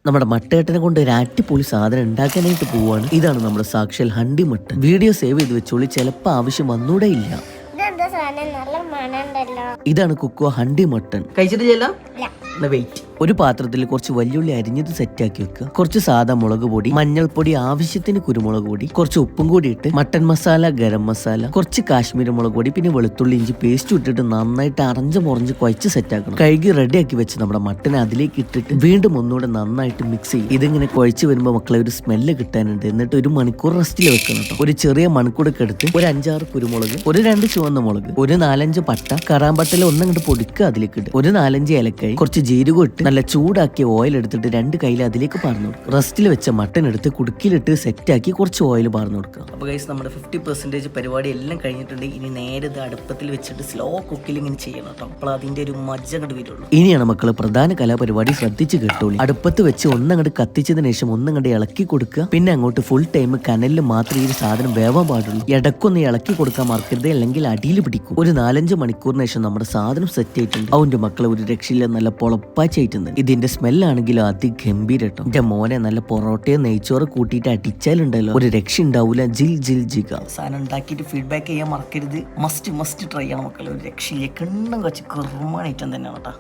നമ്മുടെ മട്ടേട്ടനെ കൊണ്ട് ഒരു അടിപൊളി സാധനം ഉണ്ടാക്കാനായിട്ട് പോവാണ്. ഇതാണ് നമ്മുടെ സാക്ഷാൽ ഹണ്ടി മട്ടൻ. വീഡിയോ സേവ് ചെയ്ത് വെച്ചോളി, ചിലപ്പോൾ ആവശ്യം വന്നൂടെ ഇല്ല. ഇതാണ് കുക്കോ ഹണ്ടി മട്ടൻ. കഴിച്ചിട്ടില്ല, വെയിറ്റ്. ഒരു പാത്രത്തിൽ കുറച്ച് വല്യുള്ളി അരിഞ്ഞത് സെറ്റാക്കി വെക്കുക. കുറച്ച് സാധാ മുളക് പൊടി, മഞ്ഞൾപ്പൊടി, ആവശ്യത്തിന് കുരുമുളക് പൊടി, കുറച്ച് ഉപ്പും കൂടി ഇട്ട് മട്ടൻ മസാല, ഗരം മസാല, കുറച്ച് കാശ്മീരി മുളക് പൊടി, പിന്നെ വെളുത്തുള്ളി ഇഞ്ചി പേസ്റ്റ് ഇട്ടിട്ട് നന്നായിട്ട് അറഞ്ച് മുറഞ്ച് കുഴച്ച് സെറ്റാക്കണം. കഴുകി റെഡിയാക്കി വെച്ച് നമ്മുടെ മട്ടനെ അതിലേക്ക് ഇട്ടിട്ട് വീണ്ടും ഒന്നുകൂടെ നന്നായിട്ട് മിക്സ് ചെയ്യും. ഇതിങ്ങനെ കുഴച്ച് വരുമ്പോൾ മക്കളെ ഒരു സ്മെല്ല് കിട്ടാനുണ്ട്. എന്നിട്ട് ഒരു മണിക്കൂർ റെസ്റ്റിൽ വെക്കണം കേട്ടോ. ഒരു ചെറിയ മണിക്കൂറൊക്കെ എടുത്ത് ഒരു 5-6 കുരുമുളക്, ഒരു 2 ചുവന്ന മുളക്, ഒരു 4-5 പട്ട, കറാമ്പട്ടല ഒന്നങ്ങോട്ട് പൊടിക്കുക അതിലേക്ക് ഇട്ട്, ഒരു 4-5 ഏലക്കായി, കുറച്ച് ജീരകം ഇട്ട് നല്ല ചൂടാക്കിയ ഓയിൽ എടുത്തിട്ട് 2 കയ്യിൽ അതിലേക്ക് പാർന്നു കൊടുക്കുക. റെസ്റ്റിൽ വെച്ച മട്ടൻ എടുത്ത് കുടുക്കിയിലിട്ട് സെറ്റാക്കി കുറച്ച് ഓയിൽ പാർന്നു കൊടുക്കുക. അപ്പോൾ ഗൈസ് നമ്മുടെ 50% പരിപാടി എല്ലാം കഴിഞ്ഞിട്ടുണ്ട്. ഇനി നേരെ ഇത് അടുപ്പത്തിൽ വെച്ചിട്ട് സ്ലോ കുക്കിൽ ഇങ്ങനെ ചെയ്യണം കേട്ടോ. അപ്പോൾ അതിന്റെ ഒരു മജ്ജ അങ്ങോട്ട് വരുള്ളൂ. ഇനിയാണ് മക്കള് പ്രധാന കലാപരിപാടി, ശ്രദ്ധിച്ച് കേട്ടോളൂ. അടുപ്പത്ത് വെച്ച് ഒന്നങ്ങോട്ട് കത്തിച്ചതിന് ശേഷം ഒന്നങ്ങോട്ട് ഇളക്കി കൊടുക്കുക. പിന്നെ അങ്ങോട്ട് ഫുൾ ടൈം കനലിൽ മാത്രമേ ഈ സാധനം വേവാൻ പാടുള്ളൂ. ഇടക്കൊന്ന് ഇളക്കി കൊടുക്കാൻ മറക്കരുത്, അല്ലെങ്കിൽ അടിയിൽ പിടിക്കും. ഒരു 4-5 മണിക്കൂറിന് ശേഷം നമ്മുടെ സാധനം സെറ്റ് ആയിട്ടുണ്ട്. അവന്റെ മക്കളെ ഒരു രക്ഷയില്ല, നല്ല പൊളപ്പാച്ചായിട്ടുണ്ട്. ഇതിന്റെ സ്മെല്ലാണെങ്കിലും അതിഗംഭീരം കേട്ടോ. എന്റെ മോനെ നല്ല പൊറോട്ടയോ നെയ്ച്ചോറ് കൂട്ടിയിട്ട് അടിച്ചാലുണ്ടല്ലോ ഒരു രക്ഷ ഉണ്ടാവൂല. ജിൽ ജിൽ ജിക. സാധനം ഉണ്ടാക്കിയിട്ട് ഫീഡ്ബാക്ക് ചെയ്യാൻ മറക്കരുത്. മസ്റ്റ് ട്രൈ ചെയ്യണം മക്കളെ. ഒരു രക്ഷയില്ല, കിണ്ണം കുറച്ച് കുറുമാൻ ഐറ്റം തന്നെയാണ് കേട്ടോ.